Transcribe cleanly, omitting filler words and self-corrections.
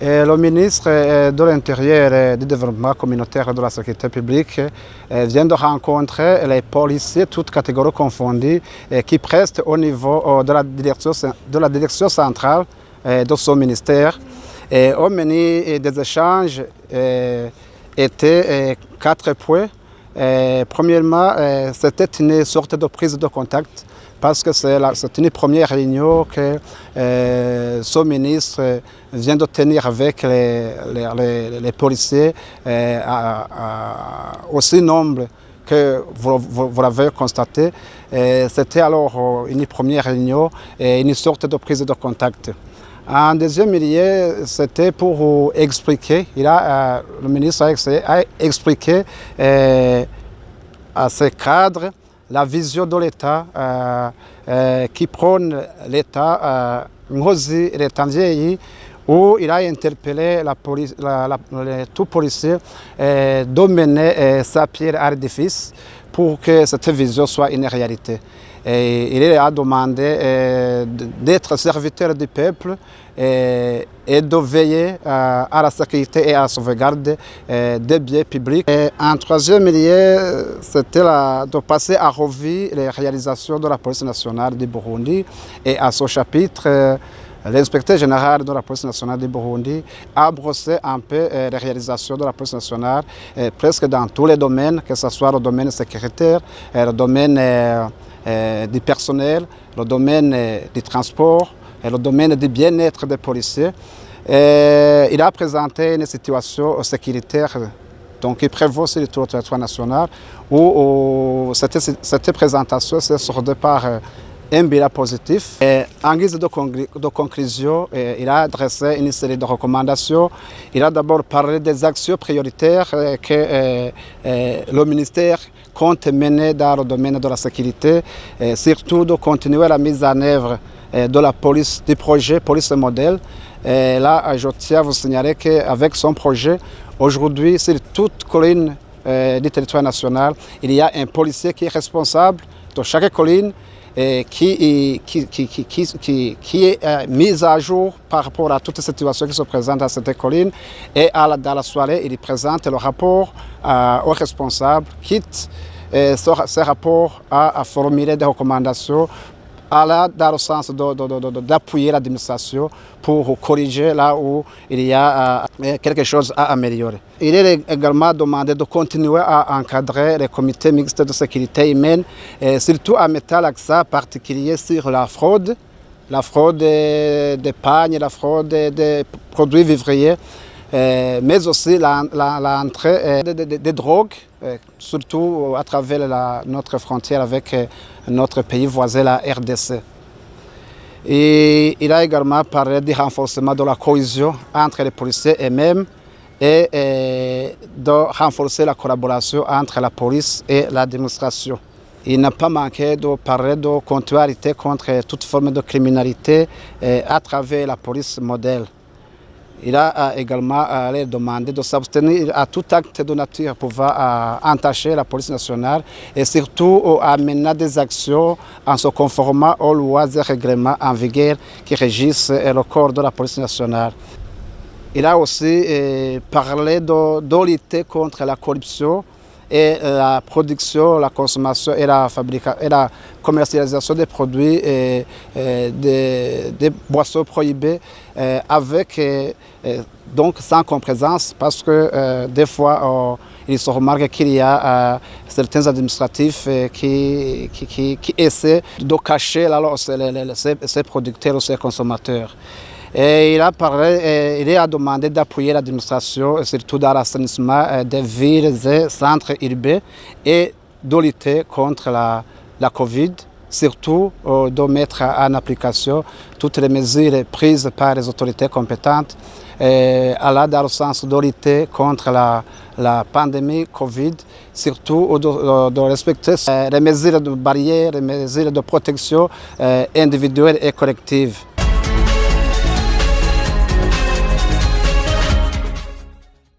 Le ministre de l'Intérieur et du Développement communautaire et de la sécurité publique vient de rencontrer les policiers, toutes catégories confondues, qui prestent au niveau de la direction centrale de son ministère. Et au menu des échanges étaient 4 points. Premièrement, c'était une sorte de prise de contact parce que c'est une première réunion que ce ministre vient de tenir avec les policiers aussi nombreux que vous l'avez constaté. C'était alors une première réunion et une sorte de prise de contact. En deuxième lieu, c'était pour expliquer, le ministre a expliqué à ces cadres la vision de l'État qui prône l'État où il a interpellé tout policier de mener sa pierre à l'édifice pour que cette vision soit une réalité. Et il a demandé d'être serviteur du peuple et de veiller à la sécurité et à la sauvegarde des biens publics. Et en troisième lieu, c'était de passer à revue les réalisations de la police nationale du Burundi. Et à ce chapitre, l'inspecteur général de la police nationale du Burundi a brossé un peu les réalisations de la police nationale presque dans tous les domaines, que ce soit le domaine sécuritaire, le domaine du personnel, le domaine du transport et le domaine du bien-être des policiers. Il a présenté une situation sécuritaire qui prévaut sur le territoire national où cette présentation s'est soldée par un bilan positif. En guise de conclusion, il a adressé une série de recommandations. Il a d'abord parlé des actions prioritaires que le ministère compte mener dans le domaine de la sécurité, surtout de continuer la mise en œuvre de la police, du projet Police Modèle. Là, je tiens à vous signaler qu'avec son projet, aujourd'hui, sur toute colline du territoire national, il y a un policier qui est responsable de chaque colline qui est mise à jour par rapport à toutes les situations qui se présentent à cette colline. Et dans la soirée, il présente le rapport aux responsables, quitte ce rapport à formuler des recommandations dans le sens d'appuyer l'administration pour corriger là où il y a quelque chose à améliorer. Il est également demandé de continuer à encadrer les comités mixtes de sécurité humaine, et surtout à mettre l'accent particulier sur la fraude des pagnes, la fraude des produits vivriers, mais aussi l'entrée des drogues, surtout à travers notre frontière avec notre pays voisin, la RDC. Et il a également parlé du renforcement de la cohésion entre les policiers eux-mêmes et de renforcer la collaboration entre la police et l'administration. Il n'a pas manqué de parler de continuer à lutter contre toute forme de criminalité à travers la police modèle. Il a également demandé de s'abstenir à tout acte de nature pouvant entacher la police nationale et surtout à mener des actions en se conformant aux lois et règlements en vigueur qui régissent le corps de la police nationale. Il a aussi parlé de lutter contre la corruption et la production, la consommation et la commercialisation des produits et des boissons prohibées avec donc sans complaisance, parce que des fois il se remarque qu'il y a certains administratifs qui essaient de cacher ces producteurs ou ces consommateurs. Et il a demandé d'appuyer l'administration, surtout dans l'assainissement des villes et centres urbains, et de lutter contre la Covid, surtout de mettre en application toutes les mesures prises par les autorités compétentes, dans le sens de lutter contre la pandémie Covid, surtout de respecter les mesures de barrière, les mesures de protection individuelle et collective.